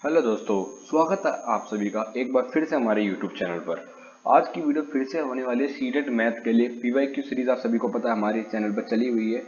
Hello दोस्तों, स्वागत है आप सभी का एक बार फिर से हमारे YouTube चैनल पर। आज की वीडियो फिर से होने वाली है सीटेट मैथ के लिए पीवाईक्यू सीरीज। आप सभी को पता है हमारे चैनल पर चली हुई है।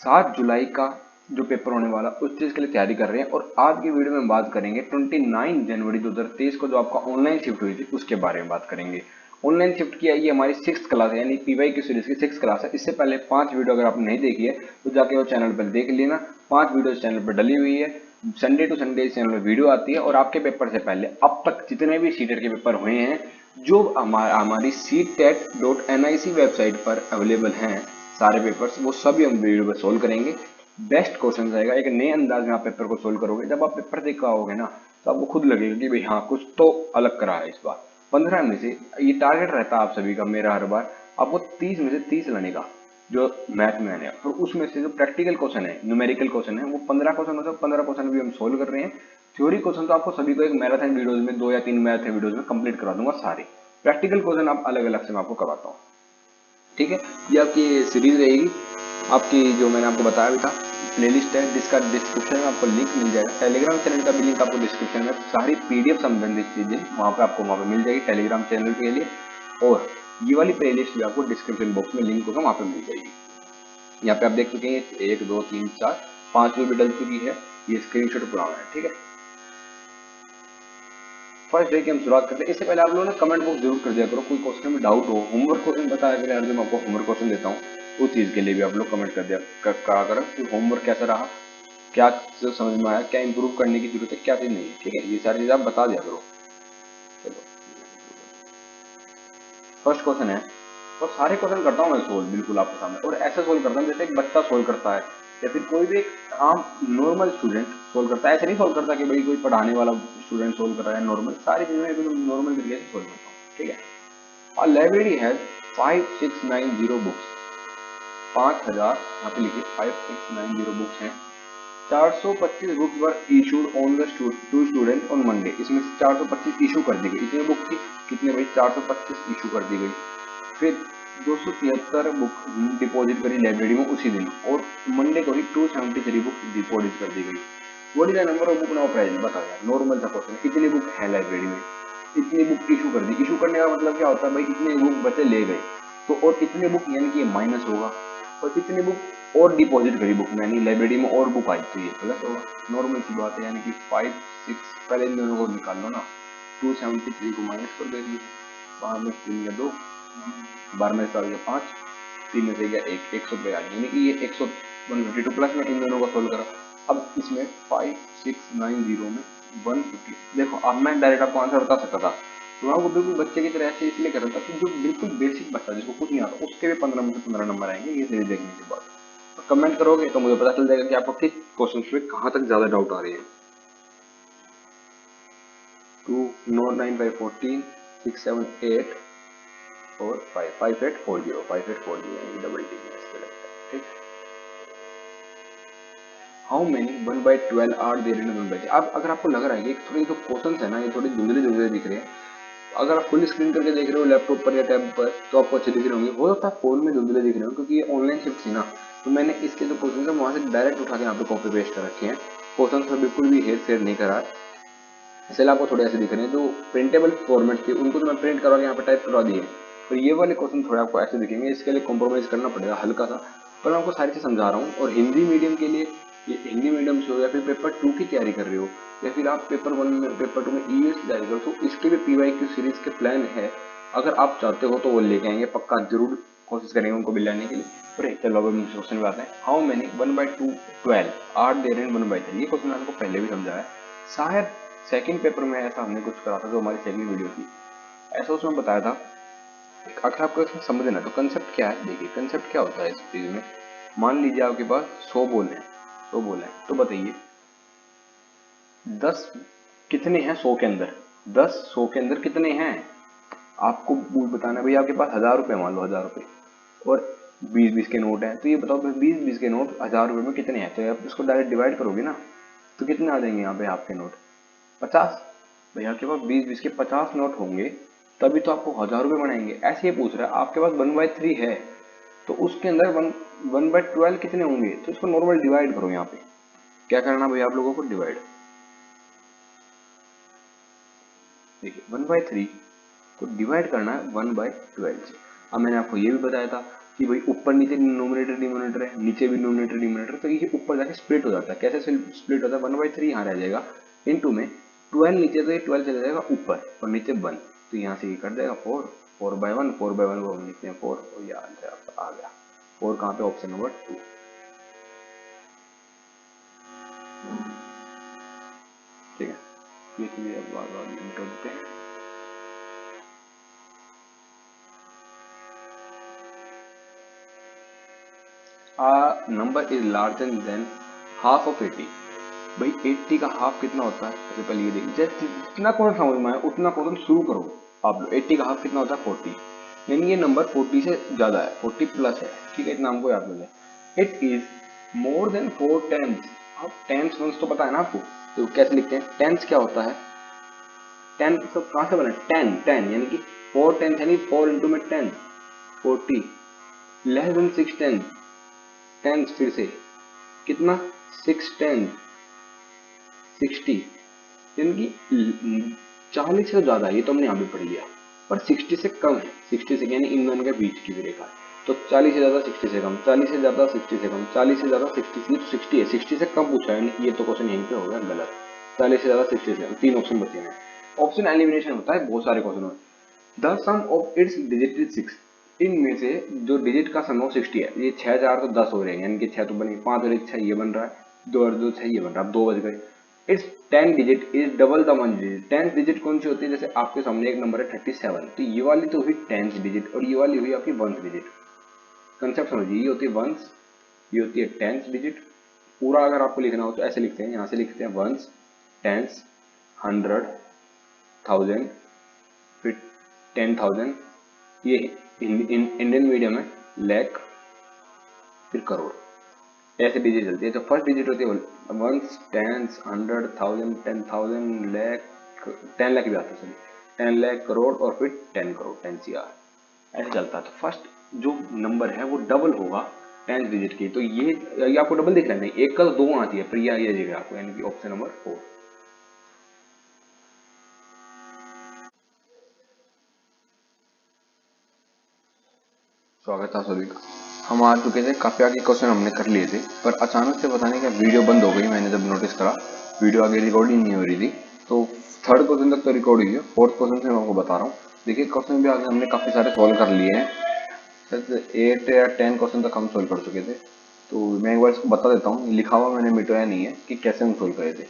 7 जुलाई का जो पेपर होने वाला उस चीज़ के लिए तैयारी कर रहे हैं और आज की वीडियो में बात करेंगे 29 जनवरी 2023 को जो आपका ऑनलाइन शिफ्ट हुई थी उसके बारे में बात करेंगे। ऑनलाइन शिफ्ट की है, ये हमारी 6th क्लास है, यानी पीवाईक्यू सीरीज की 6th क्लास है। इससे पहले 5 वीडियो अगर आपने नहीं देखी है तो जाके वो चैनल पर देख लेना। 5 वीडियो चैनल पर डली हुई है। संडे टू संडे चैनल में वीडियो आती है और आपके पेपर से पहले अब तक जितने भी सीटेट के पेपर हुए हैं जो हमारी CTET.NIC वेबसाइट पर अवेलेबल हैं, सारे पेपर्स वो सभी हम वीडियो पर सोल्व करेंगे। बेस्ट क्वेश्चन रहेगा, एक नए अंदाज में आप पेपर को सोल्व करोगे। जब आप पेपर देख पाओगे ना तो आपको खुद लगेगा कि भाई हाँ, कुछ तो अलग करा है इस बार। 15 में से ये टारगेट रहता है आप सभी का, मेरा हर बार आपको 30 में से 30 लाने का जो मैथ में है। और उसमें से जो प्रैक्टिकल क्वेश्चन है, न्यूमेरिकल क्वेश्चन है, वो 15 क्वेश्चन होता है। 15 क्वेश्चन भी हम सोल्व कर रहे हैं। थ्योरी क्वेश्चन तो आपको सभी को एक मैराथन वीडियोज में 2 या 3 मैराथन वीडियोज में कंप्लीट करा दूंगा सारे। प्रैक्टिकल क्वेश्चन आप अलग अलग से मैं आपको करवाता हूँ, ठीक है। ये आपकी सीरीज रहेगी, आपकी जो मैंने आपको बताया भी था प्लेलिस्ट है जिसका डिस्क्रिप्शन में आपको लिंक मिल जाएगा। टेलीग्राम चैनल का भी लिंक आपको डिस्क्रिप्शन में, सारी PDF संबंधित चीजें वहाँ पे मिल जाएगी टेलीग्राम चैनल के लिए। और ये वाली प्लेलिस्ट भी आपको डिस्क्रिप्शन बॉक्स में लिंक होगा, वहाँ पे मिल जाएगी। यहाँ पे आप देख चुके हैं 1 2 3 4 5 भी डल चुकी है। ये स्क्रीनशॉट पुराना है, ठीक है। फर्स्ट डे की हम शुरुआत करते हैं। इससे पहले आप लोगों ने कमेंट बॉक्स जरूर कर दिया करो, कोई क्वेश्चन में डाउट हो, होमवर्क क्वेश्चन बताया करें यार, जो मैं आपको होमवर्क क्वेश्चन देता हूँ उस चीज़ के लिए भी आप लोग कमेंट करा करें कि होमवर्क कैसा रहा, क्या समझ में आया, क्या इंप्रूव करने की जरूरत है, क्या चीज़ नहीं है, ठीक है। ये सारी चीज़ आप बता दिया करो। चलो, फर्स्ट क्वेश्चन है और सारे क्वेश्चन करता हूँ मैं सोल्व बिल्कुल आपके सामने, और ऐसे सोल्व करता हूँ जैसे एक बच्चा सोल्व करता है या फिर कोई भी एक आम नॉर्मल स्टूडेंट सोल्व करता है। ऐसे नहीं सोल्व करता कि भाई कोई पढ़ाने वाला स्टूडेंट सोल्व कर रहा है, नॉर्मल सारी चीज़ें एकदम नॉर्मल तरीके से सोल्व करता हूँ, ठीक है। और लाइब्रेरी हैज 5690 बुक्स। 5000 यहाँ पे लिखिए 5690 बुक्स हैं। 425 books were issued on the two student on Monday. इसमें से 425 इशू कर दी गई। इतनी बुक थी, कितने भाई 425 इशू कर दी गई। फिर 273 बुक डिपॉजिट करी लाइब्रेरी में उसी दिन, और मंडे को ही 273 बुक डिपॉजिट कर दी गई। What is the number of book now present, बताओ यार, नॉर्मल सा क्वेश्चन। कितनी बुक है लाइब्रेरी में, इतनी बुक इशू कर दी। इशू करने का मतलब क्या होता है भाई, इतने बुक बच्चे ले गए तो, और इतने बुक यानी कि माइनस होगा, और इतनी बुक और डिपॉजिट करी बुक में, यानी लाइब्रेरी में और बुक आई तो ये प्लस होगा। नॉर्मल सी बात है, यानी कि 5 6 पहले इन दोनों को निकाल लो ना, 273 को माइनस कर देंगे। 5 में 3 या 2, 12 में 4 या 5, 3 में से गया 1, 142, यानी कि ये 152 प्लस में इन दोनों को सोल्व करा। अब इसमें 5690 में 150, देखो अब मैं डायरेक्ट आपको आंसर बता सकता था, तो मैं आपको बिल्कुल बच्चे की तरह ऐसे इसलिए कर रहा था कि जो बिल्कुल बेसिक बच्चा जिसको कुछ नहीं आता उसके भी 15 में से 15 नंबर आएंगे ये सीरीज देखने के बाद। और कमेंट करोगे तो मुझे पता चल जाएगा कि आपको किस क्वेश्चन में कहाँ तक ज्यादा डाउट आ रही है। 2 9 9 5 14 6 7 8 और 5 5 8 4 0 5 8 4 0, यानी डबल टी में इसके लगता है, ठीक। How many 1/12 are there in 1/10। अब अगर आपको लग रहा है कि थोड़ी जो क्वेश्चन है ना ये थोड़ी धुंधले धुंधले दिख रहे हैं, अगर आप फुल स्क्रीन करके देख रहे हो लैपटॉप पर या टैब पर तो आपको अच्छे दिख रहे होंगे। हो सकता है फोन में धुंधले दिख रहे हो क्योंकि ये ऑनलाइन शिफ्ट थी ना, तो मैंने इसके जो क्वेश्चन है वहां से डायरेक्ट उठा के यहाँ पे कॉपी पेस्ट कर रखे हैं। क्वेश्चन में बिल्कुल भी हेर फेर नहीं करा है, इसलिए आपको थोड़े ऐसे दिख रहे हैं। जो प्रिंटेबल फॉर्मेट थे उनको तो मैं प्रिंट करवा के यहाँ पे टाइप करवा दिए, तो ये वाले क्वेश्चन थोड़े आपको ऐसे दिखेंगे। इसके लिए कॉम्प्रोमाइज करना पड़ेगा हल्का सा, पर मैं आपको सारी चीज समझा रहा हूँ। और हिंदी मीडियम के लिए, ये हिंदी मीडियम से हो या फिर पेपर 2 की तैयारी कर रहे हो या फिर आप पेपर 1 में पेपर 2 में EVS की तैयारी करो, तो इसके भी PYQ सीरीज के प्लान है। अगर आप चाहते हो तो वो लेके आएंगे, पक्का जरूर कोशिश करेंगे उनको भी लाने के लिए। और चलो अब हम क्वेश्चन में आते हैं। How many 1/2 12 are there in 1/10। ये क्वेश्चन आपको पहले भी समझाया है शायद, सेकंड पेपर में ऐसा हमने कुछ करा था जो हमारी सेकंड वीडियो थी, ऐसा उसमें बताया था। अगर आपको इसमें समझना तो कंसेप्ट क्या है, देखिए कंसेप्ट क्या होता है इस चीज में। मान लीजिए आपके पास 100 बॉल है, 100 बॉल है, तो बताइए 10 कितने हैं 100 के अंदर, 10 100 के अंदर कितने हैं आपको बताना है। भैया आपके पास 1000 रुपए, मान लो 1000 रुपए, और 20-20 के नोट हैं, तो ये बताओ 20-20 के नोट 1000 रुपए में कितने हैं। तो आप इसको डायरेक्ट डिवाइड करोगे ना, तो कितने आ जाएंगे यहाँ पे आपके नोट, 50। भैया आपके पास 20-20 के 50 नोट होंगे तभी तो आपको 1000 रुपये बनाएंगे। ऐसे ही पूछ रहा है, आपके पास 1/3 है तो उसके अंदर 1/12 कितने होंगे, तो इसको नॉर्मल डिवाइड करो। यहाँ पे क्या करना भैया आप लोगों को, डिवाइड। देखिए 1/3 को डिवाइड करना है 1/12 से। अब मैंने आपको ये भी बताया था कि भाई ऊपर नीचे नोमिनेटर डिनोमिनेटर है, नीचे भी नोमिनेटर डिनोमिनेटर, तो ये ऊपर जाके स्प्लिट हो जाता है। कैसे स्प्लिट होता है? 1/3 यहाँ रह जाएगा, इनटू में 12 नीचे, तो ये 12 चला जाएगा ऊपर और नीचे 1, तो यहाँ से ये कट जाएगा 4/1, 4/1 को हम लिखते हैं 4, और ये आंसर आपका आ गया 4। कहाँ पे? Option number 2। ठीक है, ये चीजें अब बार बार लिंक कर देते हैं। A number is larger than half of 80। भाई 80 का हाफ कितना होता है? सबसे पहले ये देखिए, जितना क्वेश्चन समझ में आए उतना क्वेश्चन शुरू करो आप लोग। 80 का हाफ कितना होता है? 40, यानी ये नंबर 40 से ज्यादा है, 40 प्लस है। ठीक है, इतना हमको याद हो जाए। It is more than 4 tens. अब टेंस वंस तो पता है ना आपको, तो कैसे लिखते हैं? टेंस क्या होता है? 10 सब कहाँ से बना? 10 10 यानी कि 4 टेंस, यानी 4 इंटू में 10, 40। लेस देन 6 टेंस, टेंस फिर से कितना? 6 टेंस 60, यानी कि 40 से ज्यादा है। ये तो हमने यहाँ भी पढ़ लिया, पर 60 से कम है। 60 से यानी इन दोनों के बीच की रेखा, तो 40 से ज्यादा 60 से कम, 40 से ज्यादा 60 से कम, 40 से ज्यादा 60 से, तो 60 है, 60 से कम पूछा है, ये तो क्वेश्चन यहीं पे हो गया गलत। 40 से ज्यादा 60 से कम, 3 ऑप्शन बचे हैं। ऑप्शन एलिमिनेशन होता है बहुत सारे क्वेश्चन में। The sum of its digit is 6। इनमें से जो डिजिट का सम ऑफ 60 है, ये 6 4 तो 10 हो रहे हैं, यानी कि 6 तो बने, 5 और 1 6, ये बन रहा है, 2 और 2 6, ये बन रहा है। अब 2 बज गए। It's 10 digit is double the 1 digit. 10th digit कौन सी होती है? जैसे आपके सामने एक नंबर है 37, तो ये वाली तो हुई 10th डिजिट और ये वाली हुई आपकी 1th डिजिट। कंसेप्ट समझिए, ये होती है 1s, ये होती है 10th डिजिट। पूरा अगर आपको लिखना हो तो ऐसे लिखते हैं, यहाँ से लिखते हैं 1s, 10s, 100, 1000, फिर 10,000, ये इंडियन मीडियम है, लाख, फिर करोड़, ऐसे डिजिट चलती है। तो फर्स्ट डिजिट होती है 1s, 10s, 100, 1000, 10,000, लाख, 10 लाख भी आता है, सॉरी 10 लाख, करोड़, और फिर 10 करोड़, 10 CR, ऐसे चलता है। तो फर्स्ट जो नंबर है वो डबल होगा 10th डिजिट की। तो ये आपको डबल दिख रहा है? नहीं, एक का तो 2 आती है, फिर ये दिख रहा है आपको, यानी कि ऑप्शन नंबर 4। स्वागत है सभी का। हम आ चुके थे, काफी आगे क्वेश्चन हमने कर लिए थे, पर अचानक से पता नहीं क्या वीडियो बंद हो गई। मैंने जब नोटिस करा वीडियो आगे रिकॉर्ड ही नहीं हो रही थी, तो थर्ड क्वेश्चन तक तो रिकॉर्ड हुई है, फोर्थ क्वेश्चन से मैं आपको बता रहा हूँ। देखिए क्वेश्चन भी आगे हमने काफी सारे सॉल्व कर लिए हैं, शायद 8 या 10 क्वेश्चन तक हम सोल्व कर चुके थे। तो मैं एक बार इसको बता देता हूँ, लिखा हुआ मैंने मिटाया नहीं है कि कैसे हम सोल्व करे थे।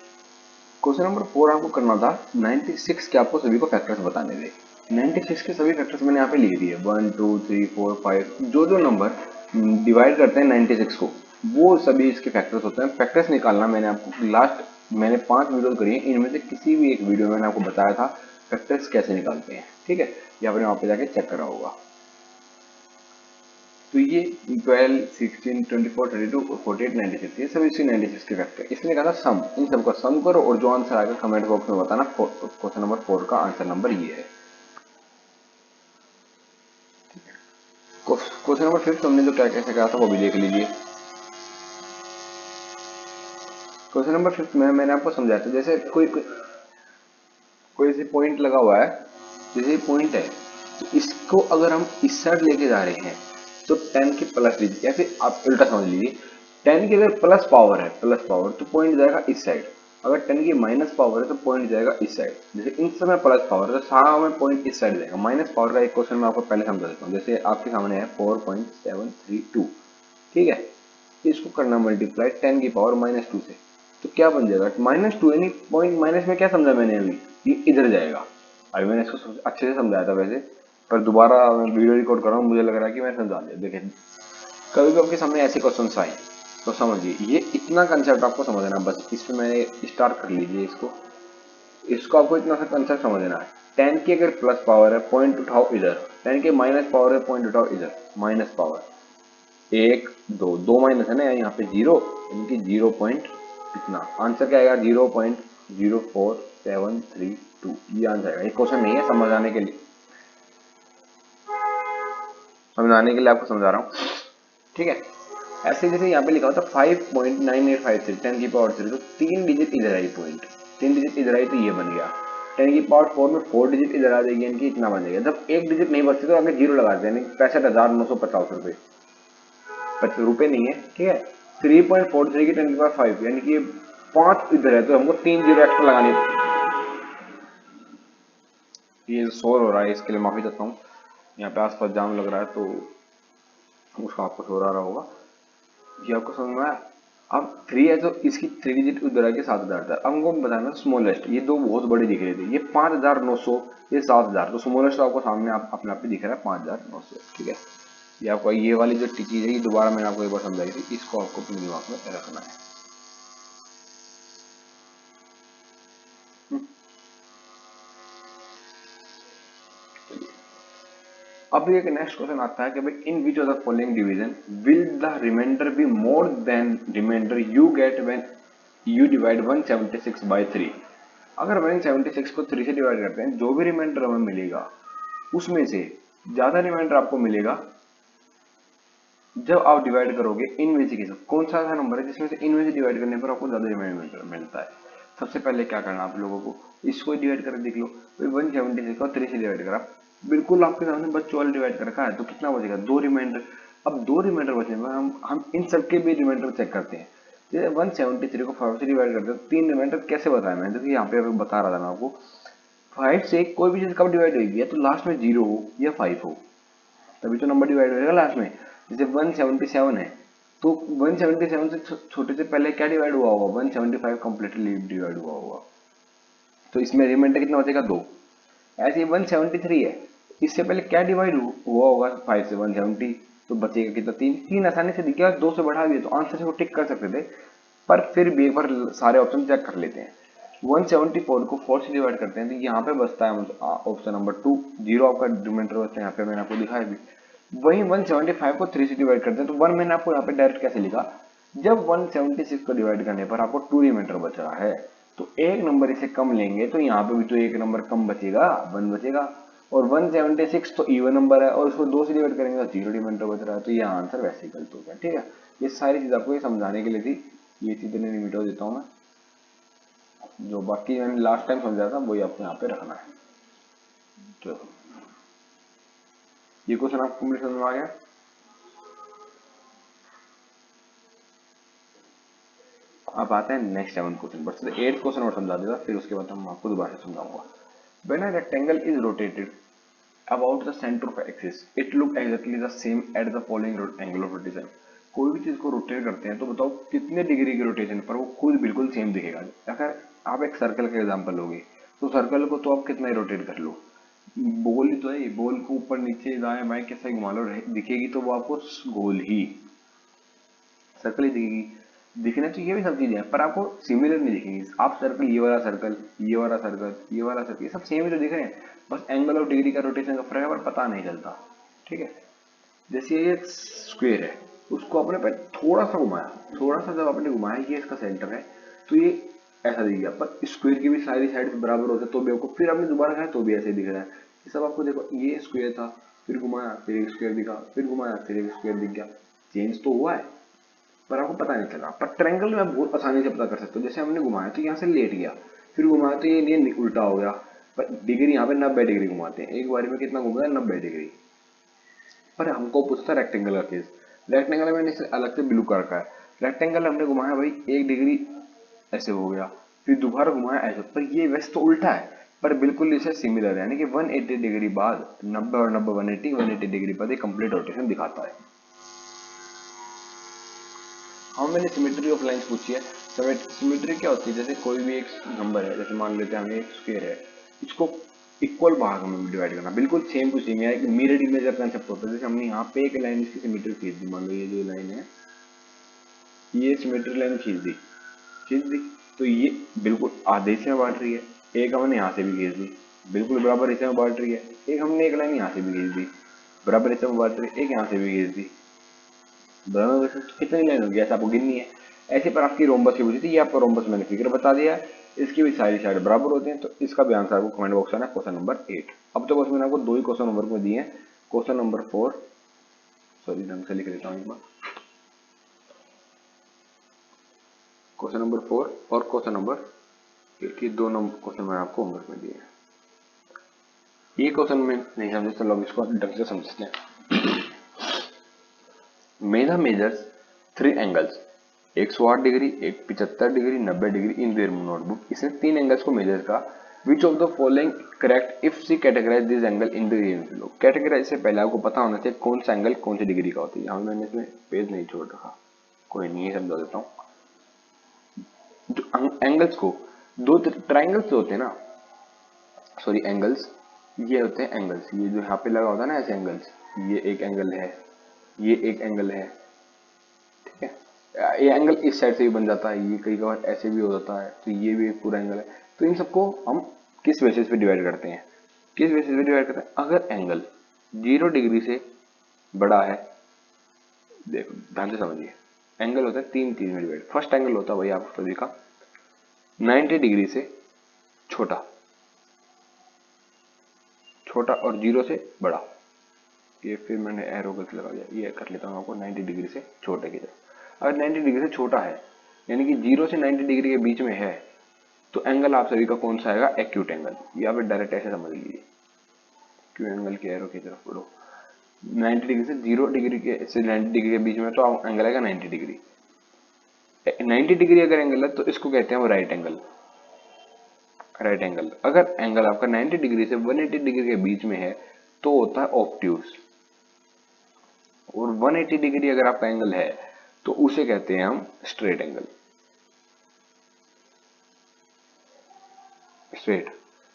क्वेश्चन नंबर 4 आपको करना था 96 के, आपको सभी को फैक्टर्स बताने थे। 96 के सभी फैक्टर्स मैंने यहाँ पे लिख दिए, 1 2 3 4 5, जो जो नंबर डिवाइड करते हैं 96 को, वो सभी इसके फैक्टर्स होते हैं। फैक्टर्स निकालना मैंने आपको मैंने 5 वीडियो करी है, इनमें से किसी भी एक वीडियो में मैंने आपको बताया था फैक्टर्स कैसे निकालते हैं। ठीक है, ये आपने वहाँ पे जाके चेक करा होगा। तो ये 12, 16, 24, 32, 48, 96, ये सभी इसी 96 के फैक्टर। इसने कहा था सम, इन सबका सम करो और जो आंसर आएगा कमेंट बॉक्स में बताना। क्वेश्चन नंबर 4 का आंसर नंबर ये है। क्वेश्चन नंबर 5 हमने जो क्या कैसे कहा था वो भी देख लीजिए। क्वेश्चन नंबर 5 में मैंने आपको समझाया था, जैसे कोई ऐसे पॉइंट लगा हुआ है, जैसे पॉइंट है, तो इसको अगर हम इस साइड लेके जा रहे हैं तो 10 की प्लस लीजिए, या फिर आप उल्टा समझ लीजिए, 10 की अगर प्लस पावर है, प्लस पावर, तो पॉइंट जाएगा इस साइड। अगर 10 की माइनस पावर है तो पॉइंट जाएगा इस साइड। जैसे इन समय प्लस पावर है तो सारा में पॉइंट इस साइड जाएगा। माइनस पावर का एक क्वेश्चन मैं आपको पहले समझा देता हूँ। जैसे आपके सामने है 4.732, ठीक है, इसको करना मल्टीप्लाई 10 की पावर -2 से, तो क्या बन जाएगा? -2, यानी पॉइंट माइनस में क्या समझा मैंने अभी, ये इधर जाएगा। अभी मैंने इसको अच्छे से समझाया था वैसे, पर दोबारा वीडियो रिकॉर्ड कर रहा हूँ, मुझे लग रहा है कि मैंने समझा दिया। देखिए कभी भी आपके सामने ऐसे क्वेश्चन आए तो समझिए, ये इतना कंसेप्ट आपको समझना बस। इस पे मैंने स्टार्ट कर लीजिए इसको, आपको इतना सा कंसेप्ट समझना है। 10 की अगर प्लस पावर है, पॉइंट उठाओ इधर, 10 की माइनस पावर है, पॉइंट उठाओ इधर, माइनस पावर, 1 2 2 माइनस है ना, यहाँ पे 0, इनकी 0 पॉइंट कितना, आंसर क्या आएगा? 0.04732, ये आंसर आएगा। ये क्वेश्चन नहीं है, समझाने के लिए आपको समझा रहा हूँ। ठीक है, ऐसे जैसे यहाँ पे लिखा होता 5.9853, 10 की पावर 3, तो 3 डिजिट इधर आई, पॉइंट 3 डिजिट इधर आई, तो ये बन गया। 10 की पावर 4 में 4 डिजिट इधर आ जाएगी, यानी कि इतना बनेगा। जब एक डिजिट नहीं बचती तो आगे जीरो लगा देते हैं, 65,950 रुपये नहीं है, ठीक है। 3.43 की 10 की पावर 5 यानी कि 5 इधर है तो हमको 3 जीरो एक्स्ट्रा लगानी। ये शोर हो रहा है, इसके लिए माफी चाहता हूँ। यहाँ पे आसपास जाम लग रहा है तो उसका आपको शोर आ रहा होगा। ये आपको समझ में आया। अब 3 है तो इसकी 3 डिजिट उधर आके 7,000 था। अब हमको बताना स्मॉलेस्ट, ये दो बहुत बड़े दिख रहे थे, ये 5,900, ये 7,000, तो स्मॉलेस्ट आपको सामने अपने आप ही दिख रहा है 5,900, ठीक है। ये आपको ये वाली जो चीज है ये दोबारा मैंने आपको एक बार समझाई थी, इसको आपको अपने दिमाग में रखना है। अब एक नेक्स्ट क्वेश्चन आता है कि भाई in which of the following division will the reminder be more than reminder you get when you divide 176 by 3। अगर 176 को 3 से डिवाइड करते हैं, जो भी रिमाइंडर हमें मिलेगा उसमें से ज्यादा रिमाइंडर आपको मिलेगा जब आप डिवाइड करोगे इनमें से किसी। कौन सा ऐसा नंबर है जिसमें से इनमें से डिवाइड करने पर आपको ज्यादा रिमाइंडर मिलता है। सबसे पहले क्या करना आप लोगों को, इसको डिवाइड करके देख लो। 176 को 3 से डिवाइड करा, बिल्कुल आपके सामने बस 12 डिवाइड कर रखा है, तो कितना बचेगा, 2 रिमाइंडर। अब 2 रिमाइंडर बचने में हम इन सबके भी रिमाइंडर चेक करते हैं। जैसे 173 को 5 से डिवाइड करते हैं तो 3 रिमाइंडर कैसे बताया मैंने, देखिए यहाँ पे बता रहा था मैं आपको। 5 से कोई भी चीज कब डिवाइड होगी, या तो लास्ट में 0 हो या 5 हो, तभी तो नंबर डिवाइड होगा लास्ट में। जैसे 177 है तो 177 से छोटे से पहले क्या डिवाइड हुआ होगा, 175 कंप्लीटली डिवाइड हुआ होगा, तो इसमें रिमाइंडर कितना बचेगा, 2। ऐसे ही 173 है, इससे पहले क्या डिवाइड हुआ होगा 5 से, 170, तो बचेगा कितना, 3। 3 आसानी से दिखेगा, 2 से बढ़ा दिया तो आंसर से वो टिक कर सकते थे, पर फिर भी एक बार सारे ऑप्शन चेक कर लेते हैं। 174 को 4 से डिवाइड करते हैं तो यहाँ पे बचता है ऑप्शन नंबर 2, 0 आपका रिमाइंडर बचता है, यहाँ पे मैंने आपको दिखाया भी। वहीं 175 को 3 से डिवाइड करते हैं तो 1 मैंने आपको यहाँ पे डायरेक्ट कैसे लिखा, जब 176 को डिवाइड करने पर आपको 2 रिमाइंडर बच रहा है तो एक नंबर इसे कम लेंगे तो यहाँ पे भी तो एक नंबर कम बचेगा, 1 बचेगा। और 176 तो इवन नंबर है और उसको 2 से डिवाइड करेंगे तो 0 रिमाइंडर बच रहा है, तो ये आंसर वैसे ही गलत हो गया, ठीक है। ये सारी चीज आपको ये समझाने के लिए थी, ये चीजें नहीं मिटा देता हूँ मैं, जो बाकी मैंने लास्ट टाइम समझा था वही आपको यहाँ पे रखना है। तो ये क्वेश्चन आपको मेरे समझ में आ गया। अब आता है नेक्स्ट 7 क्वेश्चन, बस 8 क्वेश्चन और समझा देगा, फिर उसके बाद हम आपको दोबारा से समझाऊंगा। When a rectangle is rotated about the centre of axis it look exactly the same at the following angle of rotation. कोई भी चीज को रोटेट करते हैं तो बताओ कितने डिग्री की रोटेशन पर वो खुद बिल्कुल सेम दिखेगा। अगर आप एक सर्कल का एग्जांपल लोगे तो सर्कल को तो आप कितना ही रोटेट कर लो, बॉल ही तो है, बॉल को ऊपर नीचे दाएं बाएं कैसे घुमा लो दिखेगी तो वो आपको गोल ही, सर्कल ही दिखेगी। दिखना चाहिए ये भी सब चीजें हैं पर आपको सिमिलर नहीं दिखेंगी। आप सर्कल, ये वाला सर्कल, ये वाला सर्कल, ये वाला सर्कल, ये सब सेम ही तो दिख रहे हैं, बस एंगल और डिग्री का रोटेशन का फर्क है पर पता नहीं चलता, ठीक है। जैसे ये स्क्वायर है, उसको आपने पर थोड़ा सा घुमाया, थोड़ा सा जब आपने घुमाया, ये इसका सेंटर है तो ये ऐसा दिख गया, पर स्क्वायर की भी सारी साइड बराबर होते तो भी आपको, फिर आपने दोबारा खाया तो भी ऐसे दिख रहा है। ये सब आपको देखो, ये स्क्वायर था, फिर घुमाया फिर एक स्क्वायर दिखा, फिर घुमाया फिर एक स्क्वायर दिख गया, चेंज तो हुआ है पर आपको पता नहीं चला। पर ट्रायंगल में आप बहुत आसानी से पता कर सकते हो, जैसे हमने घुमाया तो यहाँ से लेट गया, फिर घुमाया तो ये उल्टा हो गया, पर डिग्री यहाँ पे 90 डिग्री घुमाते हैं, एक बार में कितना घूमता है, 90 डिग्री। पर हमको पूछता है रेक्टेंगल का केस, रेक्टेंगल में मैंने इसे अलग से ब्लू कर रखा है। रेक्टेंगल हमने घुमाया भाई 1 डिग्री ऐसे हो गया, फिर दोबारा घुमाया ऐसे, पर ये वैसे तो उल्टा है पर बिल्कुल इसे सिमिलर है, यानी कि 180 डिग्री बाद 90 और 90 180 डिग्री बाद एक कंप्लीट रोटेशन दिखाता है। हाँ, मैंने सिमेट्री ऑफ लाइंस पूछी है। सिमेट्री क्या होती है, जैसे कोई भी एक नंबर है, जैसे मान लेते हैं हमें एक स्क्वायर है, इसको इक्वल भाग में डिवाइड करना, बिल्कुल सेम टू सेम, या एक मिरर इमेज का कंसेप्ट होता है। जैसे हमने यहाँ पे एक लाइन इसकी सिमेट्री खींच दी, मान लो ये जो लाइन है ये सिमेट्री लाइन खींच दी तो ये बिल्कुल आधे हिस्से में बांट रही है, एक हमने यहाँ से भी खींच दी बिल्कुल बराबर हिस्से में बांट रही है, एक हमने एक लाइन यहाँ से भी खींच दी बराबर हिस्से में बांट रही है, एक यहाँ से भी खींच दी बराबर में, तो कितनी लाइन होगी ऐसा आपको गिननी है। ऐसे पर आपकी रोम्बस की पूछी थी, ये आपको रोम्बस मैंने फिगर बता दिया है, इसकी भी सारी साइड बराबर होती हैं, तो इसका भी आंसर आपको कमेंट बॉक्स में है क्वेश्चन नंबर 8। अब तो बस मैंने आपको 2 ही क्वेश्चन होमवर्क में दिए हैं, क्वेश्चन नंबर 4, सॉरी ढंग से लिख लेता हूँ एक बार, क्वेश्चन नंबर 4 और क्वेश्चन नंबर कि 2 नंबर क्वेश्चन मैंने आपको होमवर्क में दिए हैं। ये क्वेश्चन में नहीं समझे तो लोग इसको ढंग से समझते हैं। मेधा मेजर्स 3 एंगल्स, 108 डिग्री, एक 75 degree, 90 degree in their notebook. इसने 3 एंगल्स को मेजर का। Which of the following correct if see categorize this angle in the categorize से पहले आपको पता होना चाहिए कौन सा एंगल कौन सी डिग्री का होता है। यहाँ मैंने इसमें पेज नहीं छोड़ रखा, कोई नहीं, समझा देता हूँ। एंगल्स को दो ट्राइंगल्स होते हैं ना, सॉरी एंगल्स, ये होते हैं एंगल्स, ये जो यहाँ पे लगा होता है ना ऐसे एंगल्स, ये एक एंगल है, ये एक एंगल है, ठीक है। ये एंगल इस साइड से भी बन जाता है, ये कई बार ऐसे भी हो जाता है, तो ये भी एक पूरा एंगल है। तो इन सबको हम किस बेसिस पे डिवाइड करते हैं, किस बेसिस पे डिवाइड करते हैं? अगर एंगल 0 डिग्री से बड़ा है, देखो ध्यान से समझिए, एंगल होता है 3 चीज में डिवाइड। फर्स्ट एंगल होता है वही आप सभी का 90 डिग्री से छोटा, छोटा और 0 से बड़ा। ये फिर मैंने एरो गलत लगा दिया, ये कर लेता हूँ आपको 90 डिग्री से छोटे की तरफ। अगर 90 डिग्री से छोटा है यानी कि 0 से 90 डिग्री के बीच में है, तो एंगल आप सभी का कौन सा आएगा? Acute angle. या फिर डायरेक्ट ऐसे समझ लीजिए, क्यू एंगल के एरो की तरफ बढ़ो, 90 डिग्री से 0 डिग्री के से 90 डिग्री के बीच में, तो एंगल आएगा 90 डिग्री। 90 डिग्री अगर एंगल है तो इसको कहते हैं वो राइट एंगल, राइट एंगल। अगर एंगल आपका 90 डिग्री से 180 डिग्री के बीच में है तो होता है ऑब्ट्यूज। और 180 डिग्री अगर आपका एंगल है तो उसे कहते हैं हम स्ट्रेट एंगल, स्ट्रेट।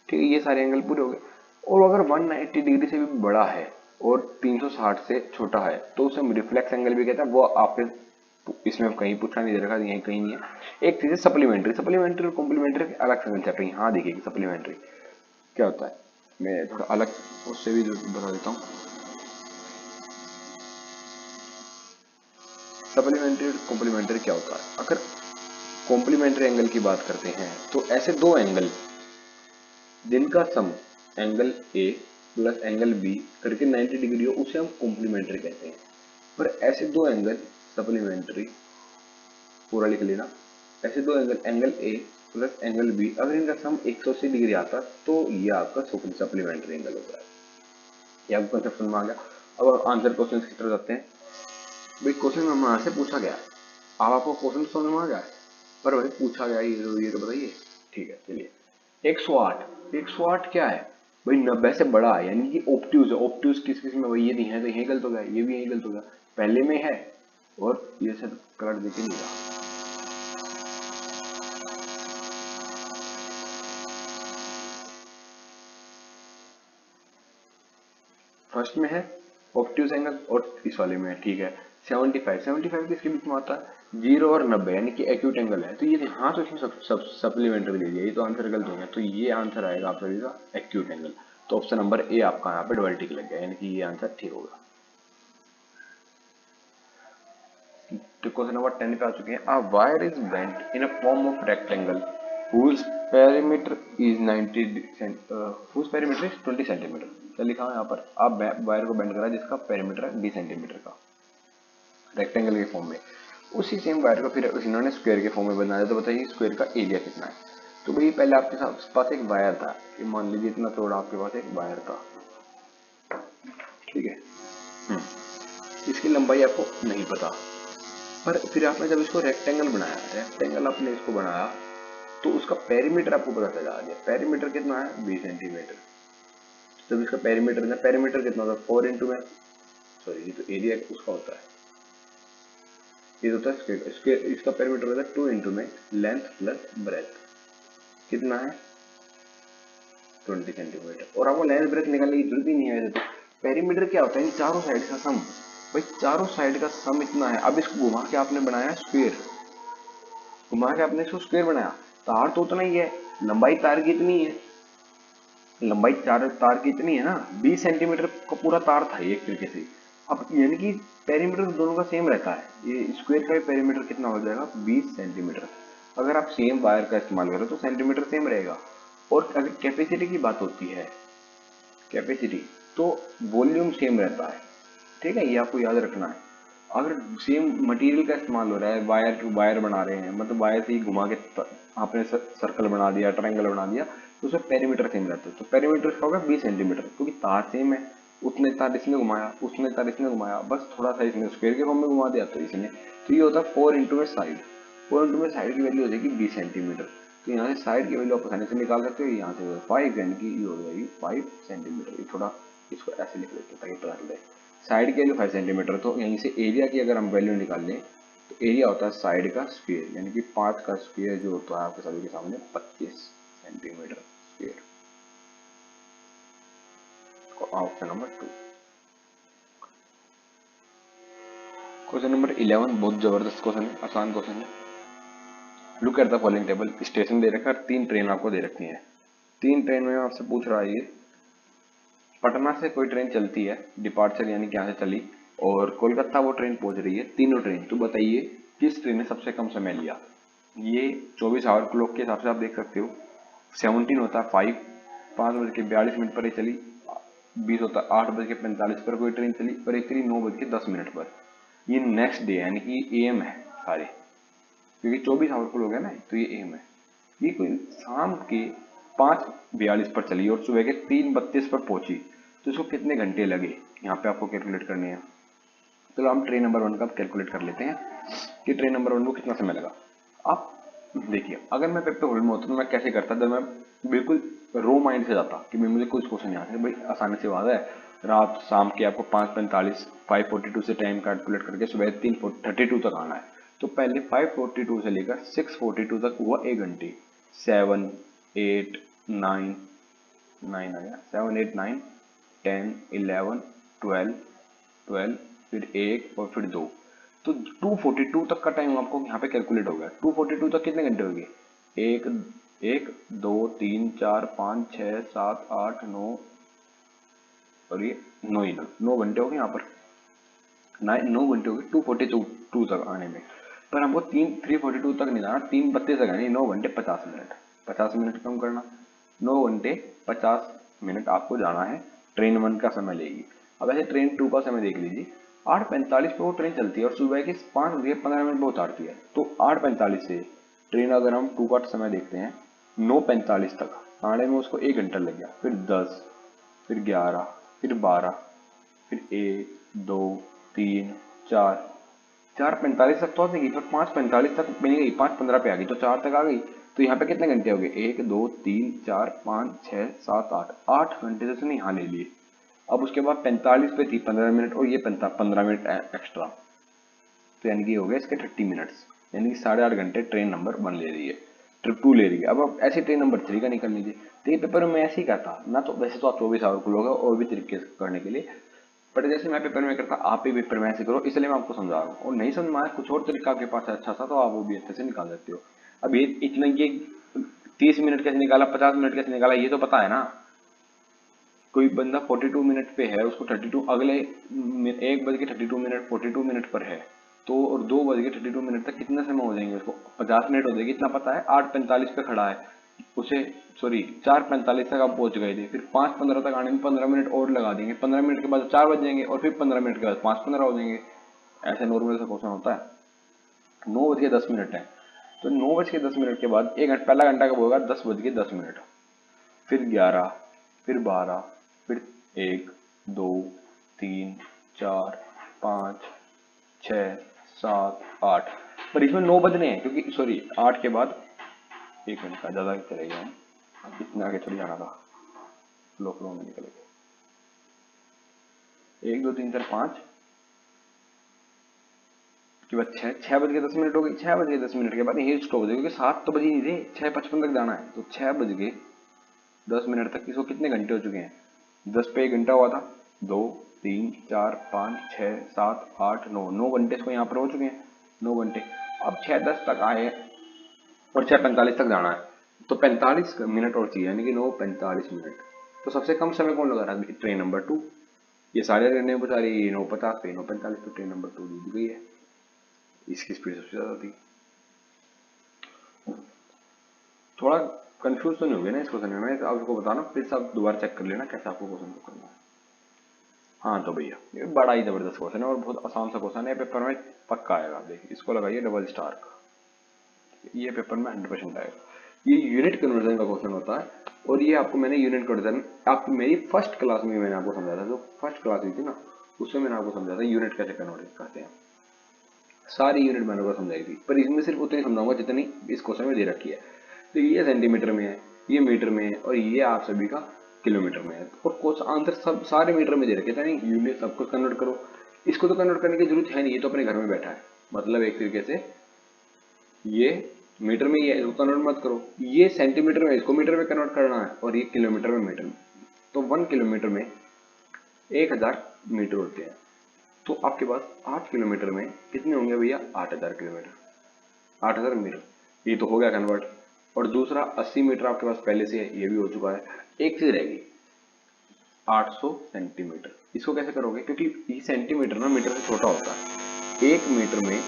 ठीक है, ये सारे एंगल पूरे हो गए। और अगर 190 डिग्री से भी बड़ा है और 360 से छोटा है तो उसे हम रिफ्लेक्स एंगल भी कहते हैं। वो आपने इसमें कहीं पूछा नहीं दे रखा, यहीं कहीं नहीं है। एक चीज है सप्लीमेंट्री, सप्लीमेंट्री और कॉम्प्लीमेंट्री के अलग से चैप्टर यहाँ देखिए। सप्लीमेंट्री क्या होता है, मैं थोड़ा अलग उससे भी बता देता हूँ। सप्लीमेंट्री और कॉम्प्लीमेंट्री क्या होता है? अगर कॉम्प्लीमेंट्री एंगल की बात करते हैं तो ऐसे दो एंगल जिनका sum angle A plus angle B करके 90 डिग्री हो उसे हम कॉम्प्लीमेंट्री कहते हैं। पर ऐसे दो एंगल सप्लीमेंट्री, पूरा लिख लेना, ऐसे दो angle angle A plus angle B अगर इनका सम 180 डिग्री आता तो ये आपका सप्लीमेंट्री एंगल होता है। ये आपको कंसेप्ट समझ में आ गया। अब आंसर क्वेश्चन की तरफ जाते हैं। भाई क्वेश्चन में हमारे से पूछा गया, अब आपको क्वेश्चन समझ में आ गया, पर भाई पूछा गया ये तो बताइए। ठीक है, चलिए 108, 108 क्या है भाई? 90 से बड़ा है, यानी कि ऑब्ट्यूज है। ऑब्ट्यूज किस किस में भाई? ये नहीं है तो यही गलत हो गया, ये भी यही गलत हो गया, पहले में है और ये सब कलर देके नहीं रहा। फर्स्ट में है ऑब्ट्यूज एंगल और इस वाले में है, ठीक है। 75, 75 किसके बीच में आता है? 0 और 90, यानी कि एक्यूट एंगल है। तो ये हाँ, तो इसमें सप्लीमेंट्री दे दिया, ये तो आंसर गलत हो गया। तो ये आंसर आएगा आप सभी का एक्यूट एंगल। तो ऑप्शन नंबर ए आपका यहाँ पे डबल टिक लग गया, यानी कि ये आंसर ठीक होगा। तो क्वेश्चन नंबर 10 पे आ चुके हैं। A wire is bent in a form of rectangle whose perimeter is 20 centimetre. क्या लिखा है यहाँ पर? आप वायर को बेंड करा जिसका पेरीमीटर है 20 सेंटीमीटर का, रेक्टेंगल के फॉर्म में। उसी सेम वायर को फिर इन्होंने स्क्वायर के फॉर्म में बनाया। तो बताइए स्क्वायर का एरिया कितना है? तो भाई पहले आपके पास एक वायर था, मान लीजिए इतना चौड़ा आपके पास एक वायर था, ठीक है। इसकी लंबाई आपको नहीं पता, पर फिर आपने जब इसको रेक्टेंगल बनाया, रेक्टेंगल आपने इसको बनाया तो उसका पेरीमीटर आपको पता चला आ गया। पेरीमीटर कितना है? 20 सेंटीमीटर। जब इसका पेरीमीटर कितना होता है? 4 इंटू में, सॉरी ये तो एरिया उसका होता है, ये होता है स्क्वायर। इसका पेरीमीटर होता है 2 इंटू में लेंथ प्लस ब्रेथ, कितना है? 20 सेंटीमीटर। और आपको लेंथ ब्रेथ निकालने की जरूरत ही नहीं है वैसे तो। पेरीमीटर क्या होता है? इन चारों साइड का सम। भाई चारों साइड का सम इतना है। अब इसको घुमा के आपने बनाया स्क्वायर, घुमा के आपने इसको स्क्वायर बनाया, तार तो उतना ही है, लंबाई तार की इतनी है, लंबाई तार की इतनी है ना, 20 सेंटीमीटर का पूरा तार था एक तरीके से। अब यानी कि पेरीमीटर दोनों का सेम रहता है। ये स्क्वायर का पेरीमीटर कितना हो जाएगा? 20 सेंटीमीटर। अगर आप सेम वायर का इस्तेमाल करो तो सेंटीमीटर सेम रहेगा। और अगर कैपेसिटी की बात होती है, कैपेसिटी, तो वॉल्यूम सेम रहता है, ठीक है, ये आपको याद रखना है। अगर सेम मटेरियल का इस्तेमाल हो रहा है, वायर टू वायर बना रहे हैं, मतलब वायर से ही घुमा के आपने सर्कल बना दिया, ट्रायंगल बना दिया, तो उसमें पेरीमीटर सेम रहता है। तो पेरीमीटर का होगा 20 सेंटीमीटर, क्योंकि तार सेम है, उतने तार इसने घुमाया, उसने तार इसने घुमाया, बस थोड़ा सा इसने स्क्वायर के फॉर्म में घुमा दिया तो इसने। तो ये होता है 4 इंटू में साइड। 4 इंटू में साइड की वैल्यू हो जाएगी 20 सेंटीमीटर। तो यहाँ से साइड की वैल्यू आप आसानी से निकाल सकते हो। यहाँ से 5 यानी कि ये हो जाएगी 5 सेंटीमीटर। ये थोड़ा इसको ऐसे लिख लेते हैं ताकि पता चले। साइड की वैल्यू 5 सेंटीमीटर। तो यहीं से एरिया की अगर हम वैल्यू निकाल लें तो एरिया होता है साइड का स्क्वायर, यानी कि 5 का स्क्वायर जो होता है आपके सभी के सामने 25 centimetre square. Option number 2। Question number 11 बहुत जबरदस्त क्वेश्चन है, आसान क्वेश्चन है। Look at the following table. Station दे रखा है, 3 ट्रेन आपको दे रखी है। 3 ट्रेन में आपसे पूछ रहा है ये, पटना से कोई ट्रेन चलती है, डिपार्चर यानी कि यहाँ से चली, और कोलकाता वो ट्रेन पहुंच रही है, तीनों ट्रेन। तो बताइए किस ट्रेन ने सबसे कम समय लिया। ये 24 आवर क्लॉक के हिसाब से आप देख सकते हो। 17 होता है 5 बज के 42 मिनट पर ये चली। 20 होता है 8 बज के 45 पर कोई ट्रेन चली, और एक चली 9 बज के 10 मिनट पर। ये नेक्स्ट डे यानी कि एम है सारे, क्योंकि 24 आवर क्लॉक है ना, तो ये एम है। ये कोई शाम के 5:42 पर चली और सुबह के 3:32 पर पहुंची, तो इसको कितने घंटे लगे, यहाँ पे आपको कैलकुलेट करनी है। चलो हम ट्रेन नंबर 1 का कैलकुलेट कर लेते हैं कि ट्रेन नंबर 1 को कितना समय लगा। आप देखिए, अगर मैं पेपर होल्ड में होता तो मैं कैसे करता, जब मैं बिल्कुल रो माइंड से जाता कि मुझे कुछ क्वेश्चन यहाँ से भाई आसानी से बात है। रात शाम के आपको 5:45 5:42 से टाइम कैलकुलेट करके सुबह 3:32 तक आना है। तो पहले 5:42 से लेकर 6:42 तक हुआ 1 घंटे। 7 8 9 9 आ गया, 7 8 9 10 11 12 12 फिर 1 और फिर 2। तो 2:42 तक का टाइम आपको यहाँ पे कैलकुलेट हो गया। 2:42 तक कितने घंटे हो गए, एक एक 2 3 4 5 6 7 8 9, और ये 9 ही 9 घंटे हो गए यहाँ पर। 9 घंटे हो गए 2:42 तक आने में। पर हमको 3:42 तक नहीं जाना, 3:32 तक आना, 9 घंटे 50 मिनट। 50 मिनट कम करना, 9 घंटे 50 मिनट आपको जाना है। ट्रेन 1 का समय लेगी। अब ऐसे ट्रेन 2 का समय देख लीजिए। 8:45 पे वो ट्रेन चलती है और सुबह के 5:15 पे उतारती है। तो 8:45 से ट्रेन अगर हम 2 का समय देखते हैं, 9:45 तक आने में उसको 1 घंटा लग गया। फिर 10, फिर 11, फिर 12, फिर 1 2 3 4, 4:45 तक पहुंच गई। पर 5:45 तक बनी गई, 5:15 पे आ गई, तो 4 तक आ गई। तो यहाँ पे कितने घंटे हो गए, 1 2 3 4 5 6 7 8, 8 घंटे से उसने यहाँ ले लिए। अब उसके बाद 45 पे थी 15 मिनट, और ये 15 मिनट एक्स्ट्रा, तो यानी कि हो गया इसके 30 मिनट्स। यानी कि 8.5 घंटे ट्रेन नंबर 1 ले रही है, ट्रिप 2 ले रही है। अब आप ऐसे ट्रेन नंबर 3 का निकल लीजिए। तो ये पेपर में ऐसे ही करता ना, तो वैसे तो आप 24 आवर को लोगे और भी तरीके से करने के लिए, बट जैसे मैं पेपर में करता आप भी पेपर में ऐसे करो, इसलिए मैं आपको समझा रहा हूँ। और नहीं समझ में आया, कुछ और तरीका आपके पास है अच्छा सा, तो आप वो भी अच्छे से निकाल सकते हो। अब ये इतना ये 30 मिनट कैसे निकाला, 50 मिनट कैसे निकाला, ये तो पता है ना। कोई बंदा 42 मिनट पे है, उसको 32 अगले 1:32 42 मिनट पर है, तो और 2:32 तक कितने समय हो जाएंगे उसको, 50 मिनट हो जाएगी, इतना पता है। 8:45 पे खड़ा है, उसे सॉरी 4:45 तक आप पहुंच गए थे, फिर 5:15 तक आने में 15 मिनट और लगा देंगे, 15 मिनट के बाद 4 बज जाएंगे, और फिर 15 मिनट के बाद 5:15 हो जाएंगे। ऐसे नॉर्मल सा क्वेश्चन होता है। 9:10 है, तो 9:10 के बाद एक घंटा, पहला घंटा कब होगा, 10:10, फिर 11, फिर 12, फिर 1 2 3 4 5 6 7 8, पर इसमें 9 बजने हैं, क्योंकि सॉरी 8 के बाद 1 घंटा ज़्यादा चले गए हैं, इतना आगे थोड़ी जाना था, फ्लो फ्लो में निकले गए। 1 2 3 4 5 के बाद 6:10 हो गई। 6:10 के बाद यही स्टॉप हो जाएगा, क्योंकि 7 तो बजे नहीं थे, 6:55 तक जाना है, तो 6:10 तक इसको कितने घंटे हो चुके हैं, 10 पे 1 घंटा हुआ था, 2 3 4 5 6 7 8 9, 9 घंटे इसको यहाँ पर हो चुके हैं, 9 घंटे। अब 6:10 तक आए और 6:45 तक जाना है, तो 45 मिनट और चाहिए, यानी कि 9:45। तो सबसे कम समय कौन लगा रहा है, ट्रेन नंबर 2। ये सारे ट्रेनें बता रही है 9:50 पे, 9:45 पे ट्रेन नंबर 2 जीत गई है, इसकी स्पीड सबसे ज़्यादा थी। थोड़ा कंफ्यूज तो नहीं हो गया ना इस क्वेश्चन में, मैं आपको बता रहा हूँ, फिर से आप दोबारा चेक कर लेना कैसे आपको क्वेश्चन को करना है। हाँ तो भैया ये बड़ा ही जबरदस्त क्वेश्चन है और बहुत आसान सा क्वेश्चन है, पेपर में पक्का आएगा। आप देखिए, इसको लगाइए डबल स्टार का, ये पेपर में 100% आएगा। ये यूनिट कन्वर्जन का क्वेश्चन होता है और ये आपको मैंने यूनिट कन्वर्जन आपको मेरी फर्स्ट क्लास में मैंने आपको समझाया था, जो फर्स्ट क्लास हुई थी ना उसमें मैंने आपको समझाया था यूनिट कैसे कन्वर्ट करते हैं। सारी यूनिट मैंने आपको समझाई थी, पर इसमें सिर्फ उतनी समझाऊंगा जितनी इस क्वेश्चन में दे रखी है। तो ये सेंटीमीटर में है, ये मीटर में है और ये आप सभी का किलोमीटर में है। और क्वेश्चन आंसर सब सारे मीटर में दे रखे थे, नहीं यूनिट सब कुछ कन्वर्ट करो। इसको तो कन्वर्ट करने की जरूरत है नहीं, ये तो अपने घर में बैठा है। मतलब एक तरीके से ये मीटर में ही है, इसको कन्वर्ट मत करो। ये सेंटीमीटर में, इसको मीटर में कन्वर्ट करना है और ये किलोमीटर में मीटर में। तो 1 किलोमीटर में 1000 मीटर होते हैं। तो आपके पास 8 किलोमीटर में कितने होंगे भैया? 8000 किलोमीटर, 8000 मीटर। ये तो हो गया कन्वर्ट। और दूसरा 80 मीटर आपके पास पहले से है, ये भी हो चुका है। एक चीज रहेगी 800 सेंटीमीटर। इसको कैसे करोगे? क्योंकि ये सेंटीमीटर ना मीटर से छोटा होता है। एक मीटर में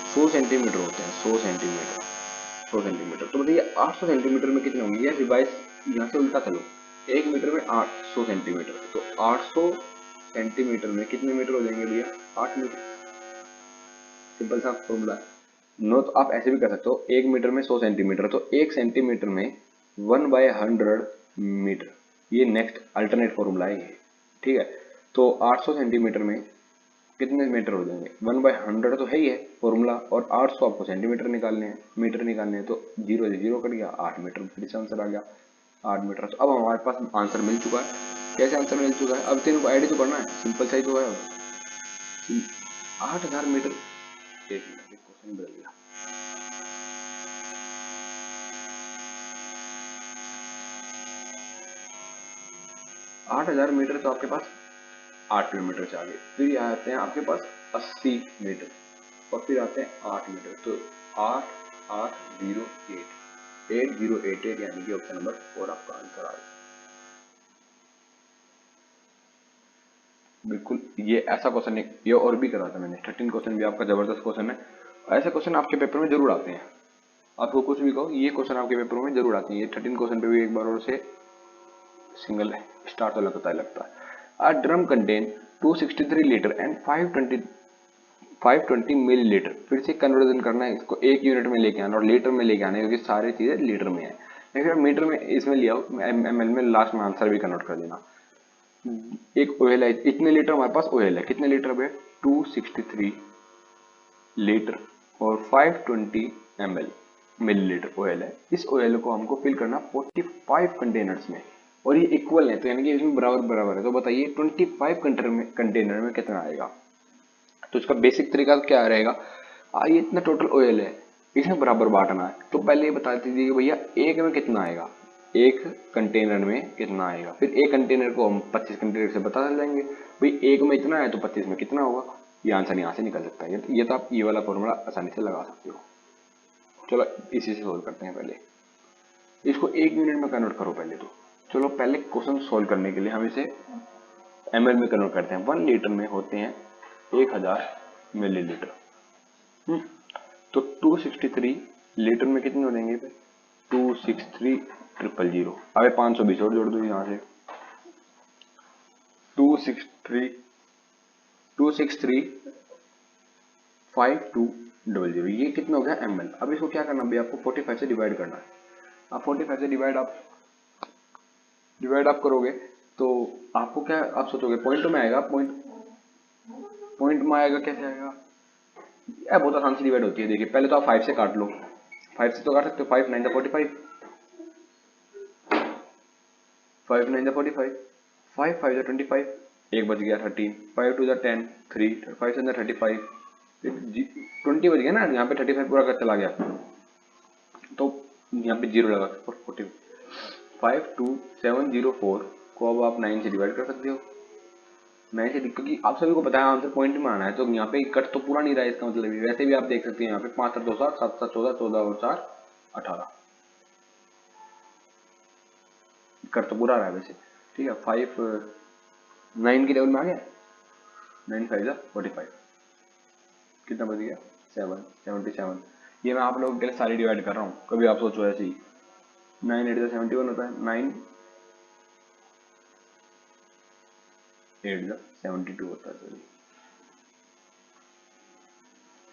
100 सेंटीमीटर होते हैं, 100 सेंटीमीटर, 100 सेंटीमीटर। तो बताइए 800 सेंटीमीटर में कितने होंगे? या रिवाइज यहाँ से उल्टा चलो, एक मीटर में 800 सेंटीमीटर, तो 800 सेंटीमीटर में कितने मीटर हो जाएंगे भैया? 8 मीटर। सिंपल सा फॉर्मूला है। नो तो आप ऐसे भी कर सकते हो, एक मीटर में 100 सेंटीमीटर, तो एक सेंटीमीटर में 1/100 मीटर। ये नेक्स्ट अल्टरनेट फॉर्मूला है ये, ठीक है। तो 800 सेंटीमीटर में कितने मीटर हो जाएंगे? 1/100 तो है ही है फॉर्मूला, और 800 आपको सेंटीमीटर निकालने हैं, मीटर निकालने हैं। तो 0 से 0 कट गया, 8 मीटर फिर से आंसर आ गया, 8 मीटर। तो अब हमारे पास आंसर मिल चुका है। कैसे आंसर मिल चुका है? अब तीनों को ऐड तो करना है, सिंपल सा ही तो है। 8000 मीटर, एक मिनट क्वेश्चन बदल गया। 8000 मीटर तो आपके पास 8 किलोमीटर से आगे। फिर ये आते हैं आपके पास 80 मीटर और फिर आते हैं 8 मीटर। तो 8808, 8088, यानी कि ऑप्शन नंबर 4 आपका आंसर आ गया। बिल्कुल ये ऐसा क्वेश्चन नहीं, ये और भी करा था मैंने। 13 क्वेश्चन भी आपका जबरदस्त क्वेश्चन है। ऐसे क्वेश्चन आपके पेपर में जरूर आते हैं। आपको कुछ भी कहो, ये क्वेश्चन आपके पेपर में जरूर आते हैं। ये 13 क्वेश्चन पे भी एक बार और से सिंगल स्टार तो लगता है। A drum contain 263 litre and 520 millilitre. फिर से कन्वर्जन करना है, इसको एक यूनिट में लेके आना और लीटर में लेके आना है, क्योंकि सारी चीजें लीटर में है। लेकिन मीटर में इसमें लिया एमएल में, लास्ट में आंसर भी कन्वर्ट कर देना। एक ऑयल है, इतने लीटर हमारे पास ऑयल है, कितने लीटर पे? 263 लीटर और 520 ml मिलीलीटर ऑयल है। इस ऑयल को हमको फिल करना 45 कंटेनर्स में, और ये इक्वल है, तो यानी कि इसमें बराबर बराबर है। तो बताइए 25 कंटेनर में कितना आएगा? तो इसका बेसिक तरीका क्या रहेगा? ये इतना टोटल ऑयल है, इसमें बराबर बांटना है। तो पहले ये बता दीजिए कि भैया एक में कितना आएगा, एक कंटेनर में कितना आएगा। फिर एक कंटेनर को हम 25 कंटेनर से बता देंगे, भाई एक में इतना है तो 25 में कितना होगा। ये आंसर यहाँ से निकल सकता है। ये तो आप ये वाला फॉर्मूला आसानी से लगा सकते हो। चलो इसी से सोल्व करते हैं। पहले इसको एक यूनिट में कन्वर्ट करो पहले तो। चलो पहले क्वेश्चन सोल्व करने के लिए हम इसे एमएल में कन्वर्ट करते हैं। 1 लीटर में होते हैं 1000 मिलीलीटर। तो 263 लीटर में कितने हो जाएंगे? 263,000। अबे 520 और जोड़ दो यहाँ से। 263,5200। ये कितना हो गया? ml। अब इसको क्या करना भैया? आपको 45 से डिवाइड करना है। आप 45 से डिवाइड आप करोगे तो आपको क्या, आप सोचोगे पॉइंट में आएगा। पॉइंट में आएगा, कैसे आएगा? यार बहुत आसान से डिवाइड होती है। देखिए पहले तो आप 5 से काट लो, 5 से तो काट सकते हो। 5 9 45, 5 9 45, 5 5 25, एक बच गया 13, 5 2 10, 3 5 से 35, 20 बच गया ना। यहाँ पे 35 पूरा कर चला गया, तो यहाँ पे 0 लगा 40। 52704 को अब आप 9 से डिवाइड कर सकते हो। 9 से, क्योंकि आप सभी को पता है आंसर पॉइंट में आना है, तो यहाँ पे कट तो पूरा नहीं रहा है। इसका मतलब वैसे भी आप देख सकते हैं यहाँ पे 5 2 7 7 7 14 14 और 4 18, कट तो पूरा रहा है वैसे। ठीक है, 5 9 के लेवल में आ गया। 9 5 45, कितना बच गया? 7 77। ये मैं आप लोगों के लिए सारी डिवाइड कर रहा हूँ, कभी आप सोचो ऐसे ही। 9 8 71 होता है, 9 8 72 होता है, सॉरी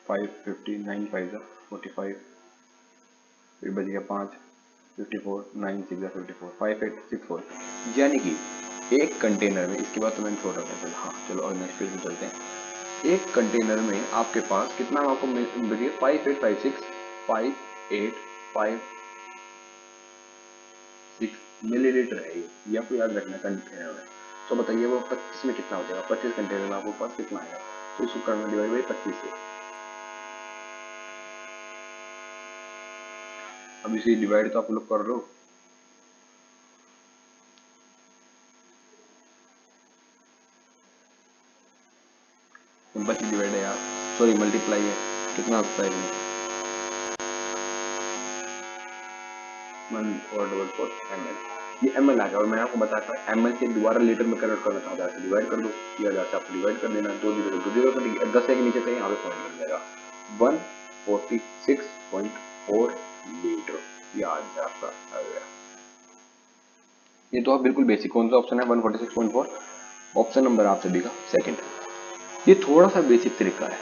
550, 9 5 45, फिर बच गया 5 54, 9 6 54, 5864। यानी कि एक कंटेनर में, इसके बाद तो मैंने छोटा था, हाँ चलो और नेक्स्ट पेज में चलते हैं। एक कंटेनर में आपके पास कितना आपको बचिए 5856 5856 मिलीलीटर है ये आपको याद रखना कंटेनर में। तो बताइए वो 25 में कितना हो जाएगा, 25 कंटेनर में आपके पास कितना आएगा, तो इसको करना डिवाइड बाई 25 से। अब इसे डिवाइड तो आप लोग कर लो, सिंपल सी डिवाइड है यार, सॉरी मल्टीप्लाई है, कितना होता है ये 1.4 ml, ये ml आ गया। और मैंने आपको बताया था ml से दोबारा लीटर में कन्वर्ट करना चाहता है, डिवाइड कर दो, किया जाता है आपको डिवाइड कर देना, 2 जीरो 10 के नीचे से यहाँ पे पॉइंट लग जाएगा, 146.4 लीटर, ये आ गया आपका आ गया। ये तो आप बिल्कुल बेसिक, कौन सा ऑप्शन है 146.4, ऑप्शन नंबर आप सभी का सेकंड। ये थोड़ा सा बेसिक तरीका है,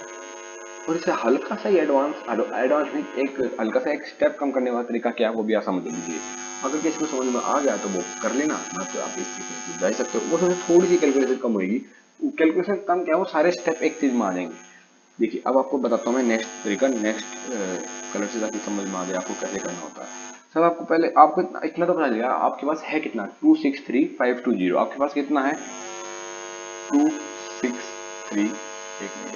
और इसे हल्का सा ही एडवांस में एक हल्का सा एक स्टेप कम करने वाला तरीका क्या है वो भी आप समझ लीजिए। अगर किसी को समझ में आ गया तो वो कर लेना, ना तो आप इस चीज में जा सकते हो, वो थोड़ी थोड़ी सी कैलकुलेशन कम होगी, कैलकुलेशन कम क्या, वो सारे स्टेप एक चीज में आ जाएंगे। देखिए अब आपको बताता हूँ मैं नेक्स्ट तरीका, नेक्स्ट कलर से ताकि समझ में आ जाए आपको कैसे करना होता है। सर आपको पहले आपको इतना तो पता चलेगा, आपके पास है कितना 263520, आपके पास कितना है 263, एक मिनट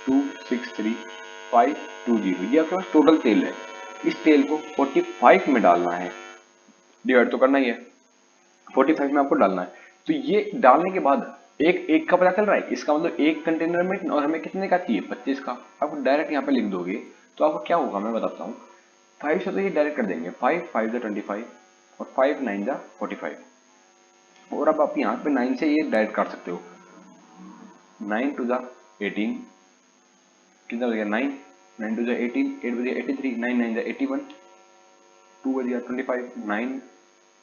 263520, ये आपके पास टोटल तेल है। इस तेल को 45 में डालना है, डिवाइड तो करना ही है, 45 में आपको डालना है। तो ये डालने के बाद एक एक का पता चल रहा है, इसका मतलब एक कंटेनर में, और हमें कितने का चाहिए 25 का, आपको डायरेक्ट यहाँ पे लिख दोगे तो आपको क्या होगा मैं बताता हूँ। 5 से तो ये डायरेक्ट कर देंगे, 5 5 जा 25 और 5 9 जा 45, और अब आप यहाँ पे 9 से ये डायरेक्ट काट सकते हो, 9 2 जा 18, कितना बच गया 9, 9 2 जा 18, 8 बच गया 83, 9 9 जा 81, 2 बच गया 25, 9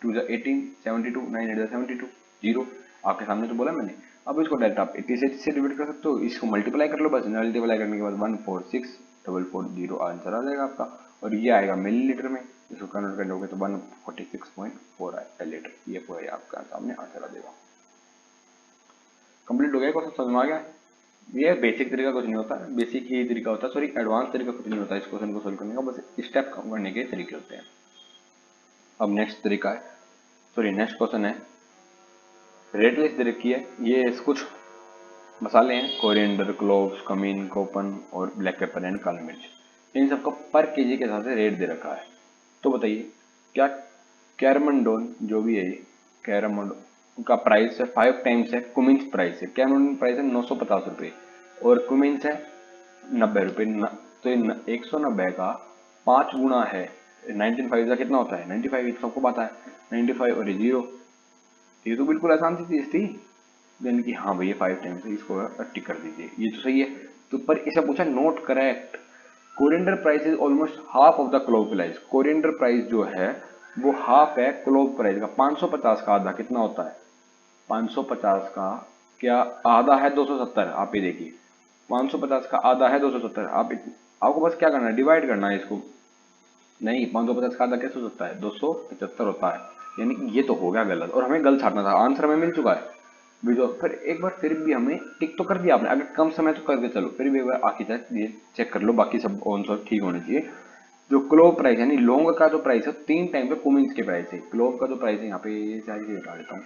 2 जा 18, 72, 9 8 जा 72, 0 आपके सामने तो बोला मैंने। अब इसको डायरेक्ट आप 80 से डिवाइड कर सकते हो, इसको मल्टीप्लाई कर लो, बस मल्टीप्लाई करने के बाद 146,440 आंसर आ जाएगा आपका, और ये आएगा मिलीलीटर में, इसको कन्वर्ट कर लोगे तो 146.4 आएगा लीटर, ये पूरा आपका सामने आंसर आ जाएगा। कंप्लीट हो गया, क्वेश्चन समझ में आ गया। ये बेसिक तरीका कुछ नहीं होता, बेसिक ही तरीका होता है, सॉरी एडवांस तरीका कुछ नहीं होता इस क्वेश्चन को सोल्व करने का, बस स्टेप कम करने के तरीके होते हैं। अब नेक्स्ट तरीका है, सॉरी नेक्स्ट क्वेश्चन है, रेट लिस्ट दे रखी है, ये कुछ मसाले हैं, कोरिएंडर, क्लोव्स, कमीन, कोपन और ब्लैक पेपर एंड काली मिर्च, इन सबका पर केजी के हिसाब से रेट दे रखा है। तो बताइए क्या कैरमंडोन जो भी है ये कैरमंडोन का प्राइस है 5 टाइम्स है कुमिन्स प्राइस है, कैरमंडोन प्राइस है 950 रुपये और कुमिन्स है 90 रुपये, तो 190 का 5 गुना है 19 का कितना होता है 95, ये तो सबको पता है 95 और ये 0, ये तो बिल्कुल आसान सी चीज थी, यानी कि हाँ भैया 5 टाइम्स है, इसको टिक कर दीजिए, ये तो सही है। तो पर इसे पूछा note correct, coriander price is almost half of the clove price, coriander price जो है वो हाफ है क्लोव प्राइस का, 550 का आधा कितना होता है 550 का क्या आधा है 270, आप ये देखिए 550 का आधा है 270, आपको बस क्या करना है डिवाइड करना है इसको, नहीं 550 का आधा कैसे हो सकता है 275 होता है, यानी कि ये तो हो गया गलत, और हमें गलत छाटना था, आंसर हमें मिल चुका है वीडियो, फिर एक बार फिर भी हमें टिक तो कर दिया आपने, अगर कम समय तो करके चलो, फिर भी एक बार आखिर तक ये चेक कर लो, बाकी सब आंसर ठीक होने चाहिए। जो क्लोव प्राइस यानी लौंग का जो प्राइस है 3 टाइम पे कुमिन्स के प्राइस है, क्लोव का जो प्राइस है यहाँ पे चाहिए हटा देता हूँ,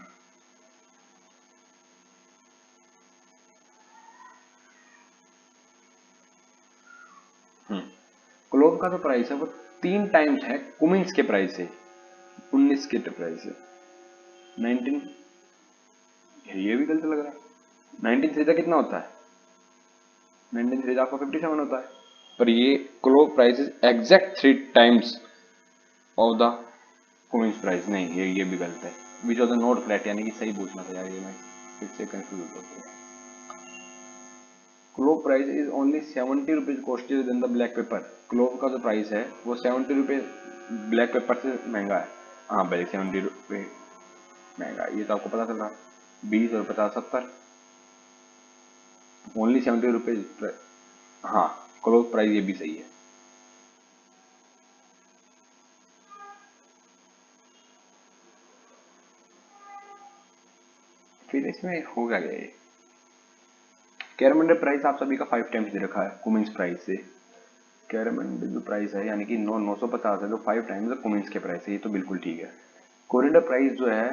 क्लोव का जो प्राइस है वो 3 टाइम्स है कुमिन्स के प्राइस से, 19 के प्राइस से 19, ये भी गलत लग रहा है, 19 थ्री कितना होता है 19 थ्री आपका 57 होता है, पर ये clove price is exact 3 times of the cumin's price, नहीं ये भी गलत है, which of the not correct, यानी कि सही पूछना था यार, ये मैं फिर से कंफ्यूज हो गया। Clove price is only 70 rupees costlier then the black pepper, clove का जो प्राइस है वो 70 रुपये ब्लैक पेपर से महंगा है, हाँ भाई 70 रुपये महंगा, ये तो आपको पता चल रहा, 20 और 50 70, ओनली 70 रुपीज। हाँ, क्लोज प्राइस ये भी सही है। फिर इसमें होगा क्या ये, कैरमेंडर प्राइस आप सभी का 5 टाइम्स दे रखा है कुमिंस प्राइस से। कैरमेंडर जो प्राइस है यानी कि 950 है, तो 5 टाइम्स है कुमिंस के प्राइस है, ये तो बिल्कुल ठीक है। कोरिएंडर प्राइस जो है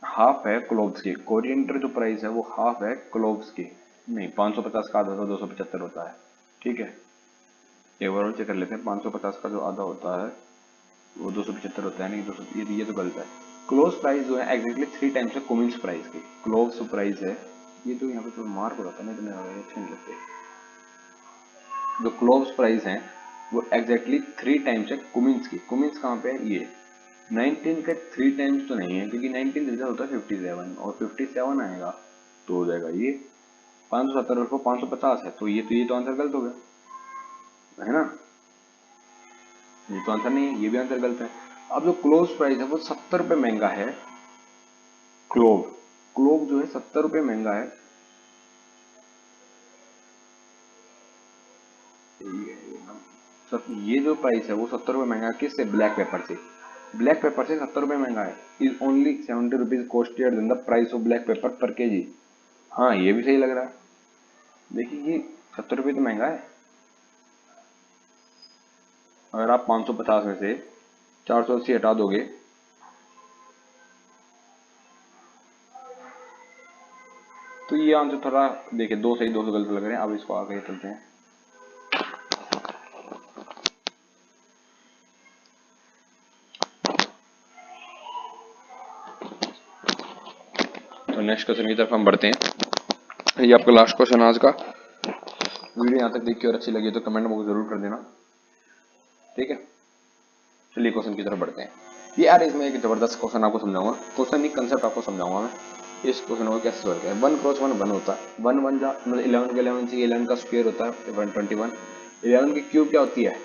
हाफ है क्लोव्स के, कोरिएंडर जो प्राइस है वो हाफ है क्लोव्स के। नहीं, 550 का आधा तो 275 होता है, ठीक है। ओवरऑल चेक कर लेते हैं, 550 का जो आधा होता है वो 275 होता है, नहीं 200, ये तो गलत है। क्लोज प्राइस जो है एग्जैक्टली 3 टाइम्स है कुमिंस प्राइस की। क्लोव्स प्राइस है, ये तो यहाँ पे तो मार्क हो जाता है ना, इतने अच्छे नहीं लगते। जो क्लोव्स प्राइस है वो एग्जैक्टली 3 टाइम्स है कुमिंस की। कुमिंस कहाँ पे है, ये 19 के 3 टाइम्स तो नहीं है, क्योंकि 19 रिजल्ट होता है 57 और 57 आएगा तो हो जाएगा ये 570 और 550 है, तो ये तो आंसर गलत हो गया, है ना। ये तो आंसर नहीं है, ये भी आंसर गलत है। अब जो क्लोज प्राइस है वो 70 रुपये महंगा है। क्लोव क्लोव जो है 70 रुपये महंगा है। ये जो प्राइस है वो 70 रुपये महंगा है, किससे, ब्लैक पेपर से। ब्लैक पेपर से 70 रुपये महंगा है। Is only 70 rupees costlier than the price of black paper per KG. हाँ, ये भी सही लग रहा है। देखिए ये 70 रुपये तो महंगा है। अगर आप 550 में से 480 हटा दोगे तो ये आंसर थोड़ा, देखिए 2 सही 2 गलत लग रहे हैं। अब इसको आगे चलते हैं। तो नेक्स्ट क्वेश्चन की तरफ हम बढ़ते हैं। ये आपका लास्ट क्वेश्चन आज का। वीडियो यहाँ तक देखी और अच्छी लगी तो कमेंट बॉक्स जरूर कर देना, ठीक है। चलिए क्वेश्चन की तरफ बढ़ते हैं। ये यार इसमें एक जबरदस्त क्वेश्चन आपको समझाऊंगा, क्वेश्चन नहीं कंसेप्ट आपको समझाऊंगा मैं। इस क्वेश्चन को कैसे सॉल्व करें। 1 क्रॉस 1 1 होता है, 1 1 जा मतलब 11 के 11 से 11 का स्क्वायर होता है 121। 11 की क्यूब क्या होती है